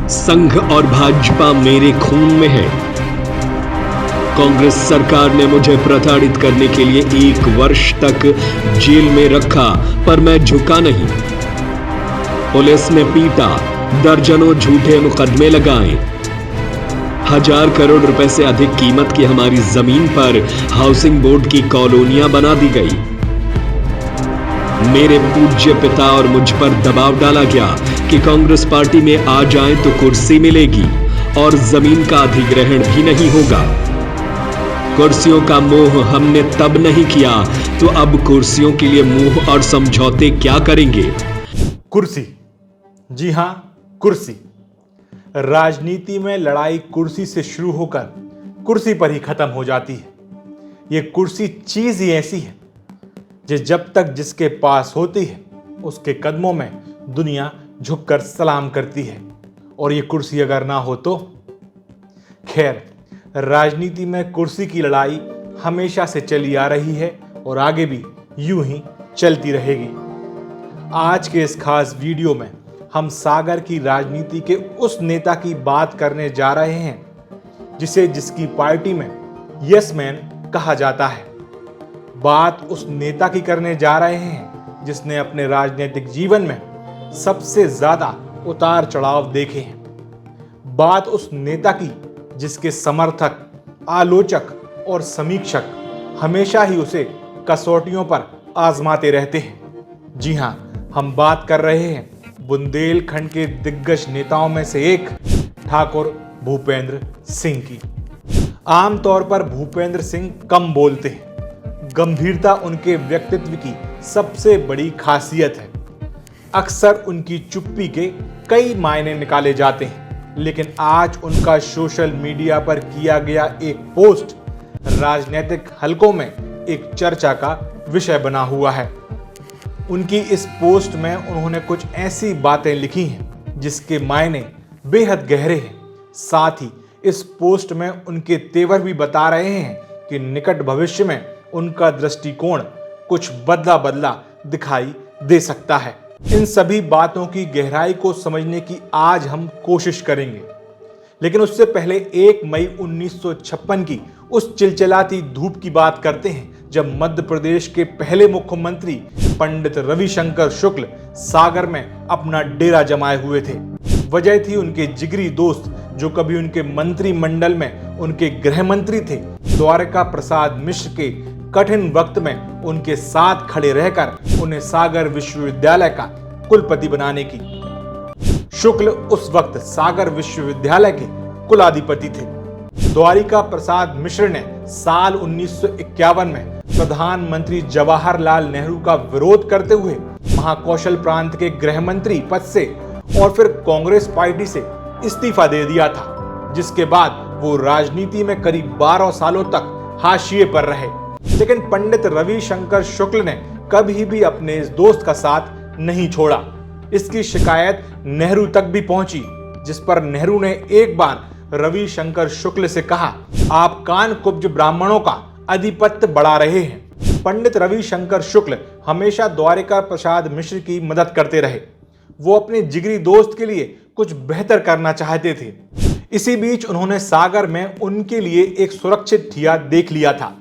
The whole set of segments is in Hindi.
संघ और भाजपा मेरे खून में है। कांग्रेस सरकार ने मुझे प्रताड़ित करने के लिए 1 वर्ष तक जेल में रखा, पर मैं झुका नहीं। पुलिस ने पीटा, दर्जनों झूठे मुकदमे लगाए। 1000 करोड़ रुपए से अधिक कीमत की हमारी जमीन पर हाउसिंग बोर्ड की कॉलोनियां बना दी गई। मेरे पूज्य पिता और मुझ पर दबाव डाला गया कि कांग्रेस पार्टी में आ जाएं तो कुर्सी मिलेगी और जमीन का अधिग्रहण भी नहीं होगा। कुर्सियों का मोह हमने तब नहीं किया, तो अब कुर्सियों के लिए मोह और समझौते क्या करेंगे? कुर्सी, जी हां, कुर्सी। राजनीति में लड़ाई कुर्सी से शुरू होकर कुर्सी पर ही खत्म हो जाती है। यह कुर्सी चीज ही ऐसी है जो जब तक जिसके पास होती है उसके कदमों में दुनिया झुककर सलाम करती है, और ये कुर्सी अगर ना हो तो। खैर, राजनीति में कुर्सी की लड़ाई हमेशा से चली आ रही है और आगे भी यूं ही चलती रहेगी। आज के इस खास वीडियो में हम सागर की राजनीति के उस नेता की बात करने जा रहे हैं जिसे जिसकी पार्टी में यस मैन कहा जाता है। बात उस नेता की करने जा रहे हैं जिसने अपने राजनीतिक जीवन में सबसे ज्यादा उतार चढ़ाव देखे हैं। बात उस नेता की जिसके समर्थक, आलोचक और समीक्षक हमेशा ही उसे कसौटियों पर आजमाते रहते हैं। जी हां, हम बात कर रहे हैं बुंदेलखंड के दिग्गज नेताओं में से एक ठाकुर भूपेंद्र सिंह की। आमतौर पर भूपेंद्र सिंह कम बोलते हैं। गंभीरता उनके व्यक्तित्व की सबसे बड़ी खासियत है। अक्सर उनकी चुप्पी के कई मायने निकाले जाते हैं, लेकिन आज उनका सोशल मीडिया पर किया गया एक पोस्ट राजनीतिक हलकों में एक चर्चा का विषय बना हुआ है। उनकी इस पोस्ट में उन्होंने कुछ ऐसी बातें लिखी हैं जिसके मायने बेहद गहरे हैं। साथ ही इस पोस्ट में उनके तेवर भी बता रहे हैं कि निकट भविष्य में उनका दृष्टिकोण कुछ बदला बदला दिखाई दे सकता है। इन सभी बातों की गहराई को समझने की आज हम कोशिश करेंगे, लेकिन उससे पहले 1 मई 1956 की उस चिलचिलाती धूप की बात करते हैं जब मध्य प्रदेश के पहले मुख्यमंत्री पंडित रविशंकर शुक्ल सागर में अपना डेरा जमाए हुए थे। वजह थी उनके जिगरी दोस्त, जो कभी उनके मंत्रिमंडल में उनके गृह मंत्री थे, द्वारका प्रसाद मिश्र के कठिन वक्त में उनके साथ खड़े रहकर उन्हें सागर विश्वविद्यालय का कुलपति बनाने की। शुक्ल उस वक्त सागर विश्वविद्यालय के कुलाधिपति थे। द्वारिका प्रसाद मिश्र ने साल 1951 में प्रधानमंत्री जवाहरलाल नेहरू का विरोध करते हुए महाकौशल प्रांत के गृह मंत्री पद से और फिर कांग्रेस पार्टी से इस्तीफा दे दिया था, जिसके बाद वो राजनीति में करीब 12 सालों तक हाशिए पर रहे। लेकिन पंडित रविशंकर शुक्ल ने कभी भी अपने इस दोस्त का साथ नहीं छोड़ा। इसकी शिकायत नेहरू तक भी पहुंची, जिस पर नेहरू ने एक बार रविशंकर शुक्ल से कहा, आप कानकुब्ज ब्राह्मणों का आधिपत्य बढ़ा रहे हैं। पंडित रविशंकर शुक्ल हमेशा द्वारिका प्रसाद मिश्र की मदद करते रहे। वो अपने जिगरी दोस्त के लिए कुछ बेहतर करना चाहते थे। इसी बीच उन्होंने सागर में उनके लिए एक सुरक्षित ठिया देख लिया था।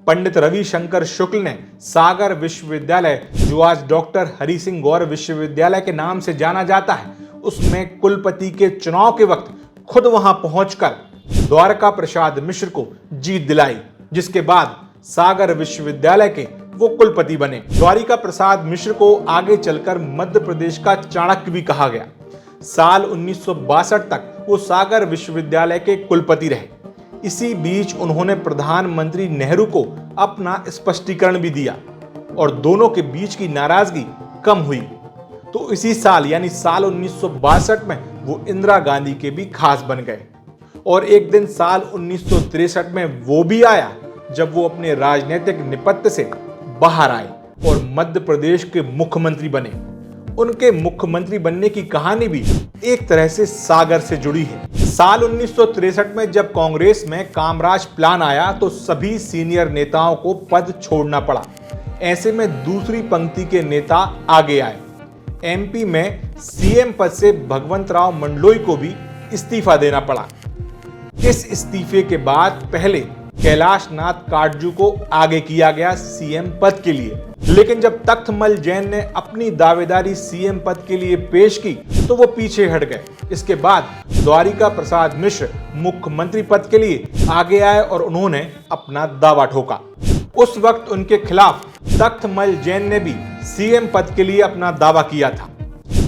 पंडित रविशंकर शुक्ल ने सागर विश्वविद्यालय, जो आज डॉक्टर हरि सिंह गौर विश्वविद्यालय के नाम से जाना जाता है, उसमें कुलपति के चुनाव के वक्त खुद वहां पहुंचकर द्वारका प्रसाद मिश्र को जीत दिलाई, जिसके बाद सागर विश्वविद्यालय के वो कुलपति बने। द्वारिका प्रसाद मिश्र को आगे चलकर मध्य प्रदेश का चाणक्य भी कहा गया। साल 1962 तक वो सागर विश्वविद्यालय के कुलपति रहे। इसी बीच उन्होंने प्रधानमंत्री नेहरू को अपना स्पष्टीकरण भी दिया और दोनों के बीच की नाराजगी कम हुई। तो इसी साल यानी साल 1962 में वो इंदिरा गांधी के भी खास बन गए। और एक दिन साल 1963 में वो भी आया जब वो अपने राजनीतिक नेपथ्य से बाहर आए और मध्य प्रदेश के मुख्यमंत्री बने। उनके मुख्यमंत्री बनने की कहानी भी एक तरह से सागर से जुड़ी है। साल 1963 में जब कांग्रेस में कामराज प्लान आया तो सभी सीनियर नेताओं को पद छोड़ना पड़ा। ऐसे में दूसरी पंक्ति के नेता आगे आए। एमपी में सीएम पद से भगवंत राव मंडलोई को भी इस्तीफा देना पड़ा। इस इस्तीफे के बाद पहले कैलाश नाथ काटजू को आगे किया गया सीएम पद के लिए, लेकिन जब तख्तमल जैन ने अपनी दावेदारी सीएम पद के लिए पेश की तो वो पीछे हट गए। इसके बाद द्वारिका प्रसाद मिश्र मुख्यमंत्री पद के लिए आगे आए और उन्होंने अपना दावा ठोका। उस वक्त उनके खिलाफ तख्तमल जैन ने भी सीएम पद के लिए अपना दावा किया था।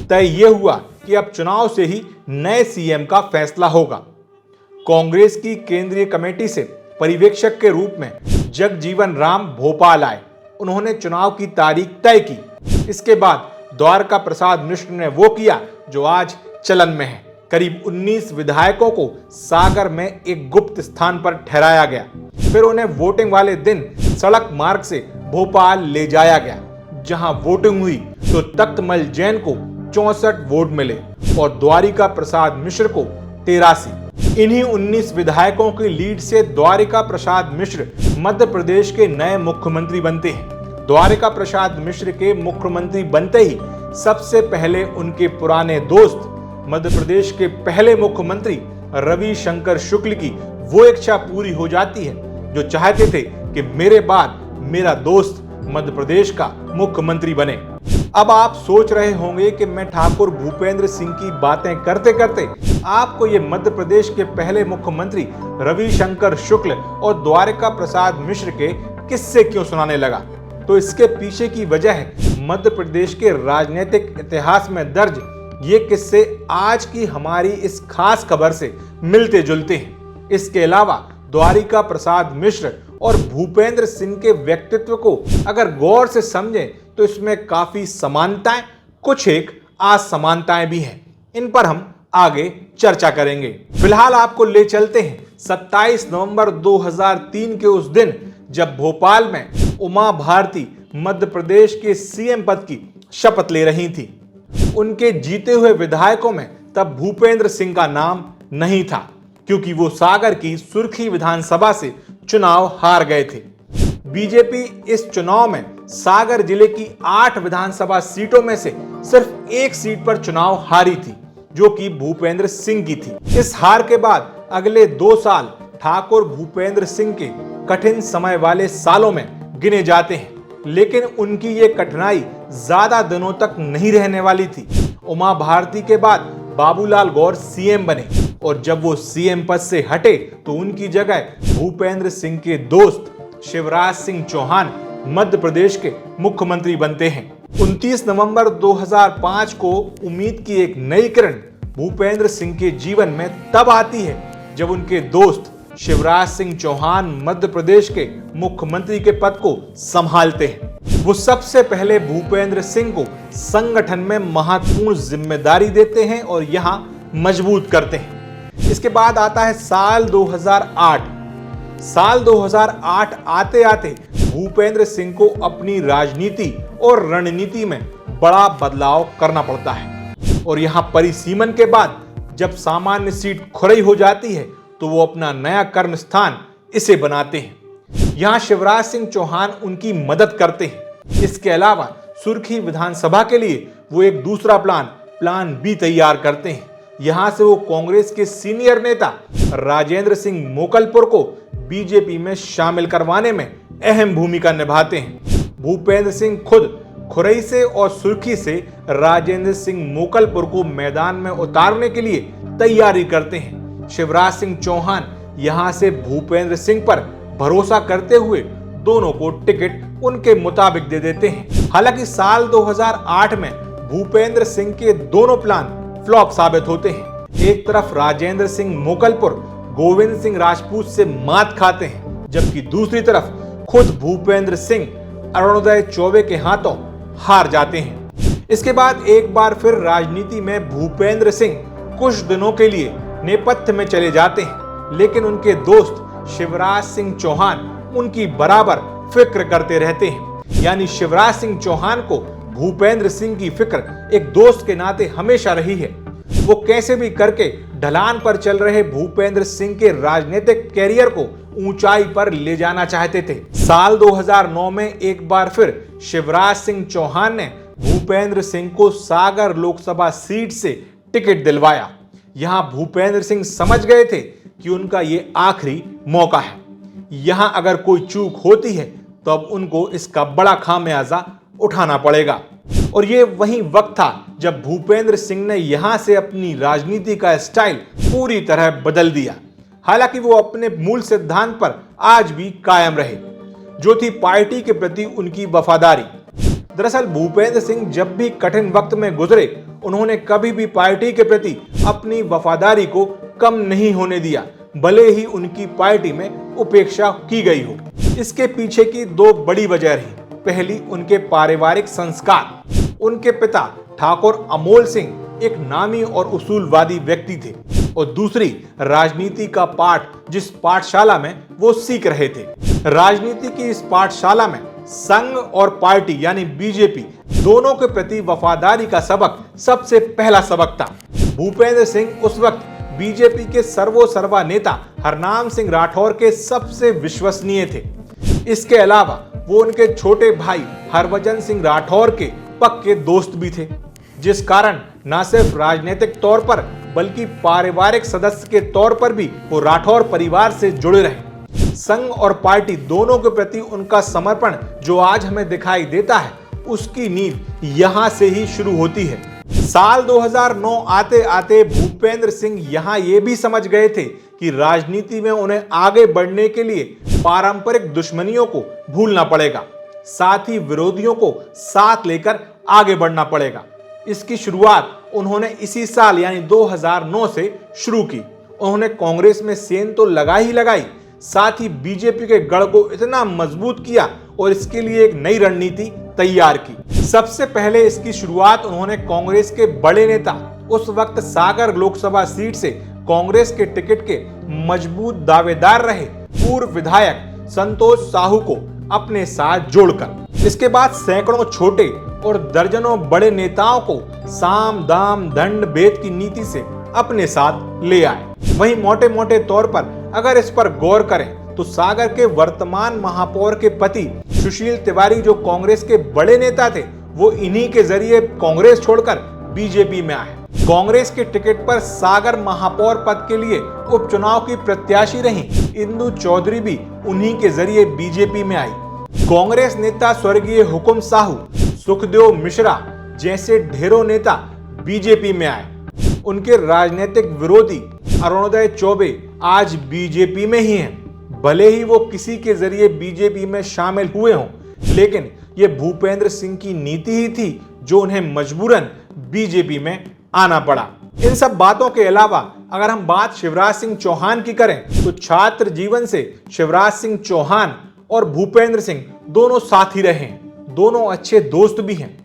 तय ये हुआ कि अब चुनाव से ही नए सीएम का फैसला होगा। कांग्रेस की केंद्रीय कमेटी से पर्यवेक्षक के रूप में जगजीवन राम भोपाल आए। उन्होंने चुनाव की तारीख तय की। इसके बाद द्वारका प्रसाद मिश्र ने वो किया जो आज चलन में है। करीब 19 विधायकों को सागर में एक गुप्त स्थान पर ठहराया गया। फिर उन्हें वोटिंग वाले दिन सड़क मार्ग से भोपाल ले जाया गया। जहां वोटिंग हुई तो तख्तमल जैन को 64 वोट मिले और द्वारिका प्रसाद मिश्र को 83। इन्हीं 19 विधायकों की लीड से द्वारिका प्रसाद मिश्र मध्य प्रदेश के नए मुख्यमंत्री बनते हैं। द्वारिका प्रसाद मिश्र के मुख्यमंत्री बनते ही सबसे पहले उनके पुराने दोस्त मध्य प्रदेश के पहले मुख्यमंत्री रविशंकर शुक्ल की वो इच्छा पूरी हो जाती है जो चाहते थे कि मेरे बाद मेरा दोस्त मध्य प्रदेश का मुख्यमंत्री बने। अब आप सोच रहे होंगे कि मैं ठाकुर भूपेंद्र सिंह की बातें करते करते आपको ये मध्य प्रदेश के पहले मुख्यमंत्री रविशंकर शुक्ल और द्वारिका प्रसाद मिश्र के किस्से क्यों सुनाने लगा। तो इसके पीछे की वजह है मध्य प्रदेश के राजनीतिक इतिहास में दर्ज ये किस्से आज की हमारी इस खास खबर से मिलते जुलते हैं। इसके अलावा द्वारिका प्रसाद मिश्र और भूपेंद्र सिंह के व्यक्तित्व को अगर गौर से समझें तो इसमें काफी समानताएं, कुछ एक असमानताएं भी हैं। इन पर हम आगे चर्चा करेंगे। फिलहाल आपको ले चलते हैं 27 नवंबर 2003 के उस दिन जब भोपाल में उमा भारती मध्य प्रदेश के सीएम पद की शपथ ले रही थी। उनके जीते हुए विधायकों में तब भूपेंद्र सिंह का नाम नहीं था क्योंकि वो सागर की सुर्खी विधानसभा से चुनाव हार गए थे। बीजेपी इस चुनाव में सागर जिले की 8 विधानसभा सीटों में से सिर्फ एक सीट पर चुनाव हारी थी जो कि भूपेंद्र सिंह की थी। इस हार के बाद अगले 2 साल ठाकुर भूपेंद्र सिंह के कठिन समय वाले सालों में गिने जाते हैं, लेकिन उनकी ये कठिनाई ज्यादा दिनों तक नहीं रहने वाली थी। उमा भारती के बाद बाबूलाल गौर सीएम बने और जब वो सीएम पद से हटे तो उनकी जगह भूपेंद्र सिंह के दोस्त शिवराज सिंह चौहान मध्य प्रदेश के मुख्यमंत्री बनते हैं। 29 नवंबर 2005 को उम्मीद की एक नई किरण भूपेंद्र सिंह के जीवन में तब आती है जब उनके दोस्त शिवराज सिंह चौहान मध्य प्रदेश के मुख्यमंत्री के पद को संभालते हैं। वो सबसे पहले भूपेंद्र सिंह को संगठन में महत्वपूर्ण जिम्मेदारी देते हैं और यहां मजबूत करते हैं। इसके बाद आता है साल 2008। साल 2008 आते आते भूपेंद्र सिंह को अपनी राजनीति और रणनीति में बड़ा बदलाव करना पड़ता है और यहां परिसीमन के बाद जब सामान्य सीट खुरई हो जाती है तो वो अपना नया कर्म स्थान इसे बनाते हैं। यहां शिवराज सिंह चौहान उनकी मदद करते हैं। इसके अलावा सुर्खी विधानसभा के लिए वो एक दूसरा प्लान बी तैयार करते हैं। यहां से वो कांग्रेस के सीनियर नेता राजेंद्र सिंह मोकलपुर को बीजेपी में शामिल करवाने में अहम भूमिका निभाते हैं। भूपेंद्र सिंह खुद खुरई से और सुर्खी से राजेंद्र सिंह मोकलपुर को मैदान में उतारने के लिए तैयारी करते हैं। शिवराज सिंह चौहान यहां से भूपेंद्र सिंह पर भरोसा करते हुए दोनों को टिकट उनके मुताबिक दे देते हैं। हालांकि साल 2008 में भूपेंद्र सिंह के दोनों प्लान फ्लॉप साबित होते हैं। एक तरफ राजेंद्र सिंह मोकलपुर गोविंद सिंह राजपूत से मात खाते हैं, जबकि दूसरी तरफ खुद भूपेंद्र सिंह अरुणोदय चौबे के हाथों हार जाते हैं। इसके बाद एक बार फिर राजनीति में भूपेंद्र सिंह कुछ दिनों के लिए नेपथ्य में चले जाते हैं, लेकिन उनके दोस्त शिवराज सिंह चौहान उनकी बराबर फिक्र करते रहते हैं। यानी शिवराज सिंह चौहान को भूपेंद्र सिंह की फिक्र एक दोस्त के नाते हमेशा रही है। वो कैसे भी करके ढलान पर चल रहे भूपेंद्र सिंह के राजनीतिक कैरियर को ऊंचाई पर ले जाना चाहते थे। साल 2009 में एक बार फिर शिवराज सिंह चौहान ने भूपेंद्र सिंह को सागर लोकसभा सीट से टिकट दिलवाया। यहां भूपेंद्र सिंह समझ गए थे कि उनका ये आखिरी मौका है। यहां अगर कोई चूक होती है तो अब उनको इसका बड़ा खामियाजा उठाना पड़ेगा। और ये वही वक्त था जब भूपेंद्र सिंह ने यहां से अपनी राजनीति का स्टाइल पूरी तरह बदल दिया। हालांकि वो अपने मूल सिद्धांत पर आज भी कायम रहे, जो थी पार्टी के प्रति उनकी वफादारी। दरअसल भूपेंद्र सिंह जब भी कठिन वक्त में गुजरे, उन्होंने कभी भी पार्टी के प्रति अपनी वफादारी को कम नहीं होने दिया, भले ही उनकी पार्टी में उपेक्षा की गई हो। इसके पीछे की दो बड़ी वजह रही। पहली, उनके पारिवारिक संस्कार। उनके पिता ठाकुर अमोल सिंह एक नामी और उसूलवादी व्यक्ति थे, और दूसरी, राजनीति का पाठ जिस पाठशाला में वो सीख रहे थे। राजनीति की इस पाठशाला में संघ और पार्टी यानी बीजेपी दोनों के प्रति वफादारी का सबक सबसे पहला सबक था। भूपेंद्र सिंह उस वक्त बीजेपी के सर्वोसर्वा नेता हरनाम सिंह राठौर के सबसे विश्वसनीय थे। इसके अलावा वो उनके छोटे भाई हरभजन सिंह राठौर के पक्के दोस्त भी थे, जिस कारण न सिर्फ राजनीतिक तौर पर बल्कि पारिवारिक सदस्य के तौर पर भी वो राठौर परिवार से जुड़े रहे। संघ और पार्टी दोनों के प्रति उनका समर्पण जो आज हमें दिखाई देता है, उसकी नींव यहां से ही शुरू होती है। साल 2009 आते आते भूपेंद्र सिंह यहां ये भी समझ गए थे कि राजनीति में उन्हें आगे बढ़ने के लिए पारंपरिक दुश्मनियों को भूलना पड़ेगा, साथ ही विरोधियों को साथ लेकर आगे बढ़ना पड़ेगा। इसकी शुरुआत उन्होंने इसी साल यानी 2009 से शुरू की। उन्होंने कांग्रेस में सेंध तो लगाई, साथ ही बीजेपी के गढ़ को इतना मजबूत किया और इसके लिए एक नई रणनीति तैयार की। सबसे पहले इसकी शुरुआत उन्होंने कांग्रेस के बड़े नेता, उस वक्त सागर लोकसभा सीट से कांग्रेस के टिकट के मजबूत दावेदार रहे पूर्व विधायक संतोष साहू को अपने साथ जोड़कर। इसके बाद सैकड़ों छोटे और दर्जनों बड़े नेताओं को साम दाम दंड भेद की नीति से अपने साथ ले आए। वहीं मोटे मोटे तौर पर अगर इस पर गौर करें तो सागर के वर्तमान महापौर के पति सुशील तिवारी जो कांग्रेस के बड़े नेता थे, वो इन्हीं के जरिए कांग्रेस छोड़कर बीजेपी में आए। कांग्रेस के टिकट पर सागर महापौर पद के लिए उपचुनाव की प्रत्याशी रही इंदु चौधरी भी उन्हीं के जरिए बीजेपी में आई। कांग्रेस नेता स्वर्गीय हुकुम साहू, सुखदेव मिश्रा जैसे ढेरों नेता बीजेपी में आए। उनके राजनीतिक विरोधी अरुणोदय चौबे आज बीजेपी में ही हैं। भले ही वो किसी के जरिए बीजेपी में शामिल हुए हों, लेकिन ये भूपेंद्र सिंह की नीति ही थी जो उन्हें मजबूरन बीजेपी में आना पड़ा। इन सब बातों के अलावा अगर हम बात शिवराज सिंह चौहान की करें तो छात्र जीवन से शिवराज सिंह चौहान और भूपेंद्र सिंह दोनों साथी रहे हैं, दोनों अच्छे दोस्त भी हैं।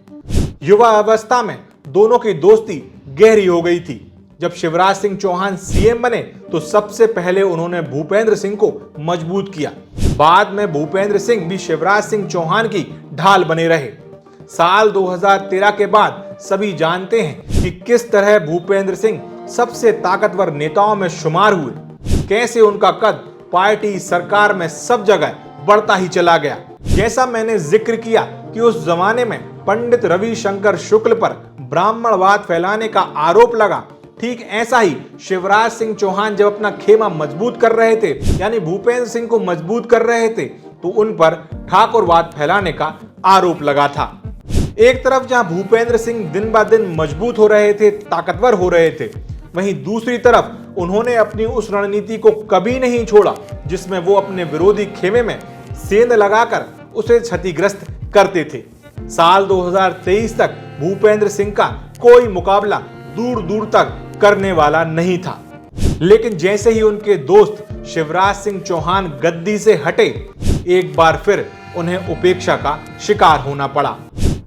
युवा अवस्था में दोनों की दोस्ती गहरी हो गई थी। जब शिवराज सिंह चौहान सीएम बने तो सबसे पहले उन्होंने भूपेंद्र सिंह को मजबूत किया। बाद में भूपेंद्र सिंह भी शिवराज सिंह चौहान की ढाल बने रहे। साल 2013 के बाद सभी जानते हैं कि किस तरह भूपेंद्र सिंह सबसे ताकतवर नेताओं में शुमार हुए, कैसे उनका कद पार्टी सरकार में सब जगह बढ़ता ही चला गया। जैसा मैंने जिक्र किया कि उस जमाने में पंडित रविशंकर शुक्ल पर ब्राह्मणवाद फैलाने का आरोप लगा, ठीक ऐसा ही शिवराज सिंह चौहान जब अपना खेमा मजबूत कर रहे थे, यानी भूपेंद्र सिंह को मजबूत कर रहे थे, तो उन पर ठाकुरवाद फैलाने का आरोप लगा था। एक तरफ जहां भूपेंद्र सिंह दिन ब दिन मजबूत हो रहे थे, ताकतवर हो रहे थे, वहीं दूसरी तरफ उन्होंने अपनी उस रणनीति को कभी नहीं छोड़ा जिसमें वो अपने विरोधी खेमे में सेंध लगाकर उसे क्षतिग्रस्त करते थे। साल 2023 तक भूपेंद्र सिंह का कोई मुकाबला दूर दूर तक करने वाला नहीं था। लेकिन जैसे ही उनके दोस्त शिवराज सिंह चौहान गद्दी से हटे, एक बार फिर उन्हें उपेक्षा का शिकार होना पड़ा।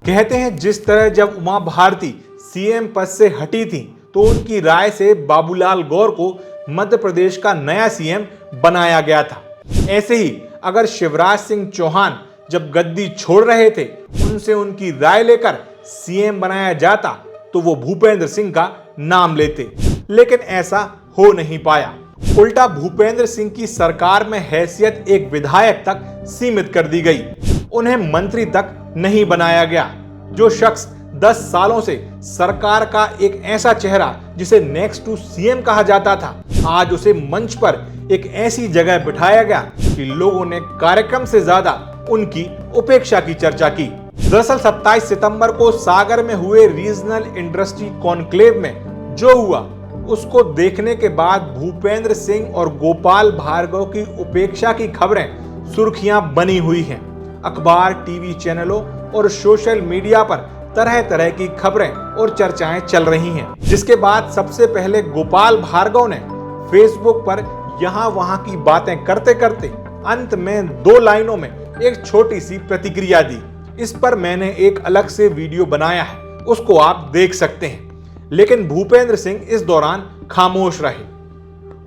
कहते हैं जिस तरह जब उमा भारती सीएम पद से हटी थी तो उनकी राय से बाबूलाल गौर को मध्य प्रदेश का नया सीएम बनाया गया था, ऐसे ही अगर शिवराज सिंह चौहान जब गद्दी छोड़ रहे थे, उनसे उनकी राय लेकर सीएम बनाया जाता तो वो भूपेंद्र सिंह का नाम लेते, लेकिन ऐसा हो नहीं पाया। उल्टा भूपेंद्र सिंह की सरकार में हैसियत एक विधायक तक सीमित कर दी गई, उन्हें मंत्री तक नहीं बनाया गया। जो शख्स 10 सालों से सरकार का एक ऐसा चेहरा जिसे नेक्स्ट टू सीएम कहा जाता था, आज उसे मंच पर एक ऐसी जगह बिठाया गया कि लोगों ने कार्यक्रम से ज्यादा उनकी उपेक्षा की चर्चा की। दरअसल 27 सितंबर को सागर में हुए रीजनल इंडस्ट्री कॉन्क्लेव में जो हुआ उसको देखने के बाद भूपेंद्र सिंह और गोपाल भार्गव की उपेक्षा की खबरें सुर्खियां बनी हुई हैं। अखबार, टीवी चैनलों और सोशल मीडिया पर तरह तरह की खबरें और चर्चाएं चल रही हैं। जिसके बाद सबसे पहले गोपाल भार्गव ने फेसबुक पर यहां वहां की बातें करते करते अंत में 2 लाइनों में एक छोटी सी प्रतिक्रिया दी। इस पर मैंने एक अलग से वीडियो बनाया है, उसको आप देख सकते हैं। लेकिन भूपेंद्र सिंह इस दौरान खामोश रहे।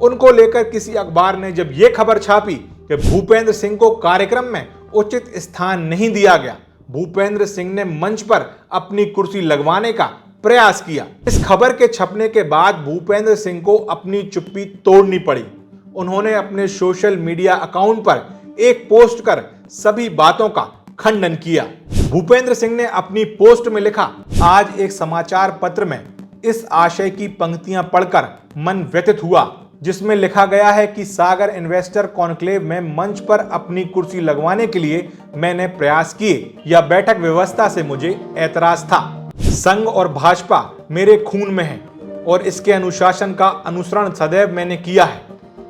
उनको लेकर किसी अखबार ने जब यह खबर छापी कि भूपेंद्र सिंह को कार्यक्रम में उचित स्थान नहीं दिया गया, भूपेंद्र सिंह ने मंच पर अपनी कुर्सी लगवाने का प्रयास किया। इस खबर के छपने के बाद भूपेंद्र सिंह को अपनी चुप्पी तोड़नी पड़ी। उन्होंने अपने सोशल मीडिया अकाउंट पर एक पोस्ट कर सभी बातों का खंडन किया। भूपेंद्र सिंह ने अपनी पोस्ट में लिखा, आज एक समाचार पत्र में इस आशय की पंक्तियां पढ़कर मन व्यथित हुआ, जिसमें लिखा गया है कि सागर इन्वेस्टर कॉन्क्लेव में मंच पर अपनी कुर्सी लगवाने के लिए मैंने प्रयास किए। यह बैठक व्यवस्था से मुझे ऐतराज था। संघ और भाजपा मेरे खून में है और इसके अनुशासन का अनुसरण सदैव मैंने किया है।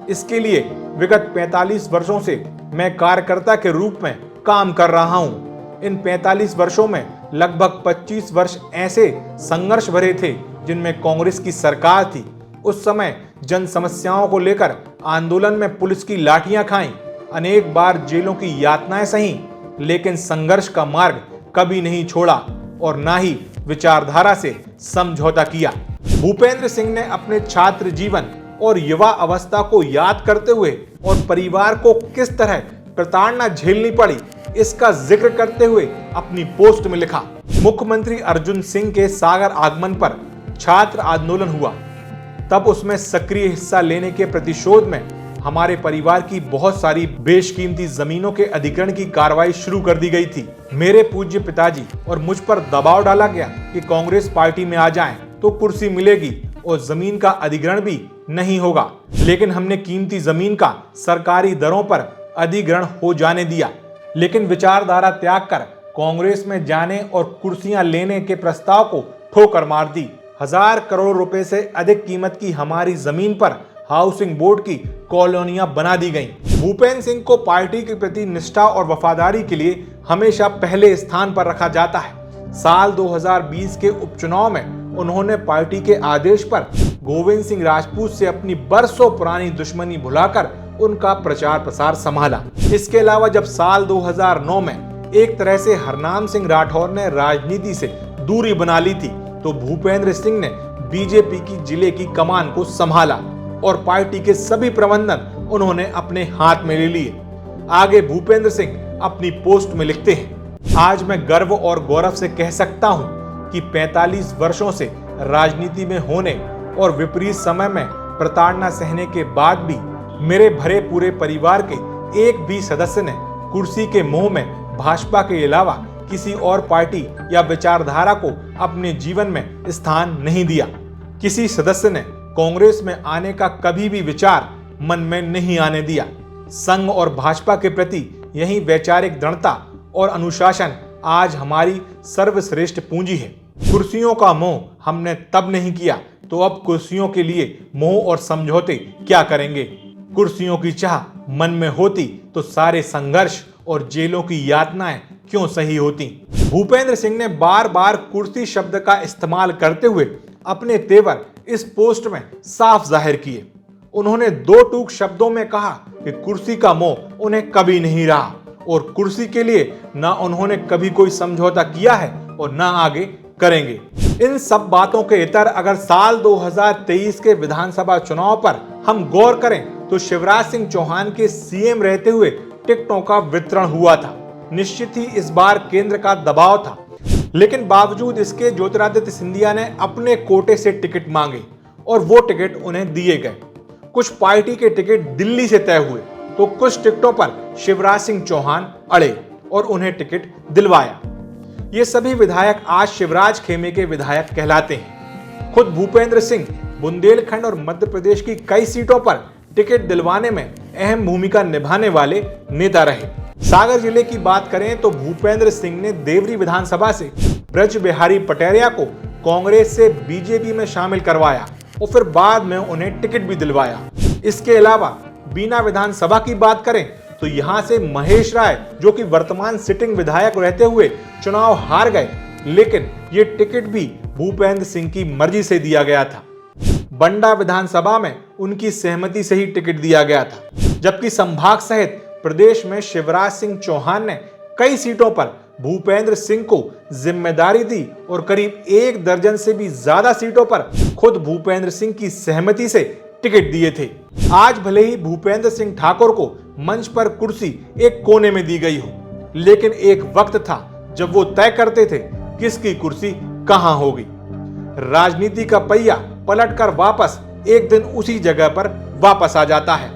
इसके लिए विगत 45 वर्षों से मैं कार्यकर्ता के रूप में काम कर रहा हूं। इन 45 वर्षों में लगभग 25 वर्ष ऐसे संघर्ष भरे थे जिनमें कांग्रेस की सरकार थी। उस समय जन समस्याओं को लेकर आंदोलन में पुलिस की लाठियां खाई, अनेक बार जेलों की यातनाएं सही, लेकिन संघर्ष का मार्ग कभी नहीं छोड़ा और ना ही विचारधारा से समझौता किया। भूपेंद्र सिंह ने अपने छात्र जीवन और युवा अवस्था को याद करते हुए और परिवार को किस तरह प्रताड़ना झेलनी पड़ी, इसका जिक्र करते हुए अपनी पोस्ट में लिखा, मुख्यमंत्री अर्जुन सिंह के सागर आगमन पर छात्र आंदोलन हुआ। तब उसमें सक्रिय हिस्सा लेने के प्रतिशोध में हमारे परिवार की बहुत सारी बेशकीमती जमीनों के अधिग्रहण की कार्रवाई शुरू कर दी गई थी। मेरे पूज्य पिताजी और मुझ पर दबाव डाला गया कि कांग्रेस पार्टी में आ जाएं तो कुर्सी मिलेगी और जमीन का अधिग्रहण भी नहीं होगा। लेकिन हमने कीमती जमीन का सरकारी दरों पर अधिग्रहण हो जाने दिया, लेकिन विचारधारा त्याग कर कांग्रेस में जाने और कुर्सियां लेने के प्रस्ताव को ठोकर मार दी। 1000 करोड़ रुपए से अधिक कीमत की हमारी जमीन पर हाउसिंग बोर्ड की कॉलोनियां बना दी गईं। भूपेंद्र सिंह को पार्टी के प्रति निष्ठा और वफादारी के लिए हमेशा पहले स्थान पर रखा जाता है। साल 2020 के उपचुनाव में उन्होंने पार्टी के आदेश पर गोविंद सिंह राजपूत से अपनी बरसों पुरानी दुश्मनी भुलाकर उनका प्रचार प्रसार संभाला। इसके अलावा जब साल 2009 में एक तरह से हरनाम सिंह राठौर ने राजनीति से दूरी बना ली थी, तो भूपेंद्र सिंह ने बीजेपी की जिले की कमान को संभाला और पार्टी के सभी प्रबंधन उन्होंने अपने हाथ में ले लिए। आगे भूपेंद्र सिंह अपनी पोस्ट में लिखते हैं, आज मैं गर्व और गौरव से कह सकता हूं कि 45 वर्षों से राजनीति में होने और विपरीत समय में प्रताड़ना सहने के बाद भी मेरे भरे पूरे परिवार के एक भी सदस्य ने कुर्सी के मोह में भाजपा के अलावा किसी और पार्टी या विचारधारा को अपने जीवन में स्थान नहीं दिया। किसी सदस्य ने कांग्रेस में आने का कभी भी विचार मन में नहीं आने दिया। संघ और भाजपा के प्रति यही वैचारिक दृढ़ता और अनुशासन आज हमारी सर्वश्रेष्ठ पूंजी है। कुर्सियों का मोह हमने तब नहीं किया, तो अब कुर्सियों के लिए मोह और समझौते क्या करेंगे। कुर्सियों की चाह मन में होती तो सारे संघर्ष और जेलों की यातनाएं क्यों सही होती। भूपेंद्र सिंह ने बार बार कुर्सी शब्द का इस्तेमाल करते हुए अपने तेवर इस पोस्ट में साफ जाहिर किए। उन्होंने 2 टूक शब्दों में कहा कि कुर्सी का मोह उन्हें कभी नहीं रहा और कुर्सी के लिए ना उन्होंने कभी कोई समझौता किया है और ना आगे करेंगे। इन सब बातों के इतर अगर साल 2023 के विधानसभा चुनाव पर हम गौर करें तो शिवराज सिंह चौहान के सीएम रहते हुए टिकटों का वितरण हुआ था। निश्चित ही इस बार केंद्र का दबाव था, लेकिन बावजूद इसके ज्योतिरादित्य सिंधिया ने अपने कोटे से टिकट मांगे और वो टिकट उन्हें दिए गए। कुछ पार्टी के टिकट दिल्ली से तय हुए तो कुछ टिकटों पर शिवराज सिंह चौहान अड़े और उन्हें टिकट दिलवाया। ये सभी विधायक आज शिवराज खेमे के विधायक कहलाते हैं। खुद भूपेंद्र सिंह बुंदेलखंड और मध्य प्रदेश की कई सीटों पर टिकट दिलवाने में अहम भूमिका निभाने वाले नेता रहे। सागर जिले की बात करें तो भूपेंद्र सिंह ने देवरी विधानसभा से ब्रज बिहारी पटेरिया को कांग्रेस से बीजेपी में शामिल करवाया और फिर बाद में उन्हें टिकट भी दिलवाया। इसके अलावा बीना विधानसभा की बात करें तो यहां से महेश राय, जो कि वर्तमान सिटिंग विधायक रहते हुए चुनाव हार गए, लेकिन ये टिकट भी भूपेंद्र सिंह की मर्जी से दिया गया था। बंडा विधानसभा में उनकी सहमति से ही टिकट दिया गया था, जबकि संभाग सहित प्रदेश में शिवराज सिंह चौहान ने कई सीटों पर भूपेंद्र सिंह को जिम्मेदारी दी और करीब 1 दर्जन से भी ज्यादा सीटों पर खुद भूपेंद्र सिंह की सहमति से टिकट दिए थे। आज भले ही भूपेंद्र सिंह ठाकुर को मंच पर कुर्सी एक कोने में दी गई हो, लेकिन एक वक्त था जब वो तय करते थे किसकी कुर्सी कहां होगी। राजनीति का पहिया पलटकर वापस एक दिन उसी जगह पर वापस आ जाता है।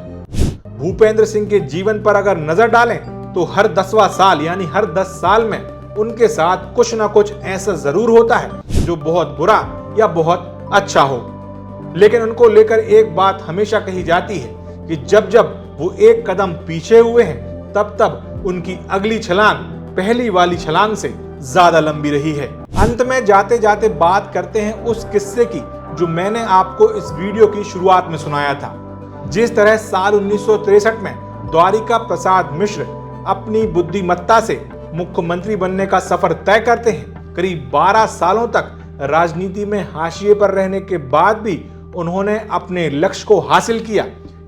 भूपेंद्र सिंह के जीवन पर अगर नजर डालें तो हर 10वां साल यानी हर 10 साल में उनके साथ कुछ ना कुछ ऐसा जरूर होता है जो बहुत बुरा या बहुत अच्छा हो, लेकिन उनको लेकर एक बात हमेशा कही जाती है कि जब जब वो एक कदम पीछे हुए हैं तब तब उनकी अगली छलांग पहली वाली छलांग से ज्यादा लंबी रही है। अंत में जाते जाते बात करते हैं उस किस्से की जो मैंने आपको इस वीडियो की शुरुआत में सुनाया था। जिस तरह साल 1963 में द्वारिका प्रसाद मिश्र अपनी बुद्धिमत्ता से मुख्यमंत्री बनने का सफर तय करते हैं, करीब 12 सालों तक राजनीति में हाशिए पर रहने के बाद भी उन्होंने अपने लक्ष्य को हासिल किया।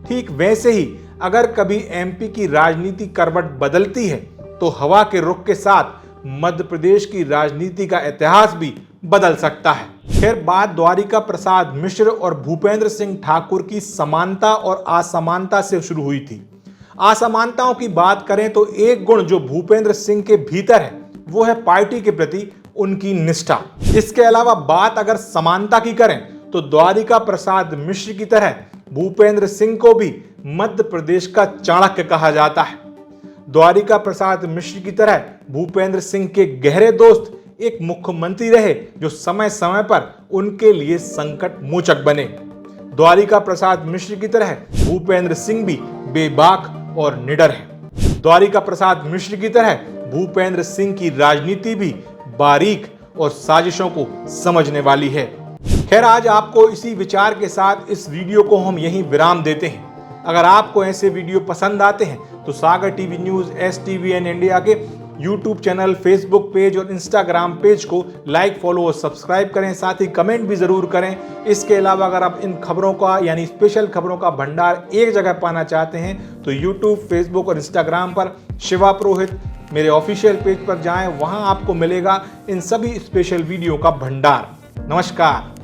ठीक वैसे ही अगर कभी एमपी की राजनीति करवट बदलती है तो हवा के रुख के साथ मध्य प्रदेश की राजनीति का इतिहास भी बदल सकता है। खैर, बात द्वारिका प्रसाद मिश्र और भूपेंद्र सिंह ठाकुर की समानता और असमानता से शुरू हुई थी। असमानताओं की बात करें तो एक गुण जो भूपेंद्र सिंह के भीतर है वो है पार्टी के प्रति उनकी निष्ठा। इसके अलावा बात अगर समानता की करें तो द्वारिका प्रसाद मिश्र की तरह भूपेंद्र सिंह को भी मध्य प्रदेश का चाणक्य कहा जाता है। द्वारिका प्रसाद मिश्र की तरह भूपेंद्र सिंह के गहरे दोस्त एक मुख्यमंत्री रहे जो समय समय पर उनके लिए संकट मोचक बने। द्वारिका प्रसाद मिश्र की तरह भूपेंद्र सिंह भी बेबाक और निडर है। द्वारिका प्रसाद मिश्र की तरह भूपेंद्र सिंह की राजनीति भी बारीक और साजिशों को समझने वाली है। खैर, आज आपको इसी विचार के साथ इस वीडियो को हम यहीं विराम देते हैं। अगर आपको ऐसे वीडियो पसंद आते हैं तो सागर टीवी न्यूज STVN इंडिया के YouTube चैनल, फेसबुक पेज और इंस्टाग्राम पेज को लाइक, फॉलो और सब्सक्राइब करें। साथ ही कमेंट भी जरूर करें। इसके अलावा अगर आप इन खबरों का यानी स्पेशल खबरों का भंडार एक जगह पाना चाहते हैं तो YouTube, फेसबुक और इंस्टाग्राम पर शिवा पुरोहित मेरे ऑफिशियल पेज पर जाएं, वहां आपको मिलेगा इन सभी स्पेशल वीडियो का भंडार। नमस्कार।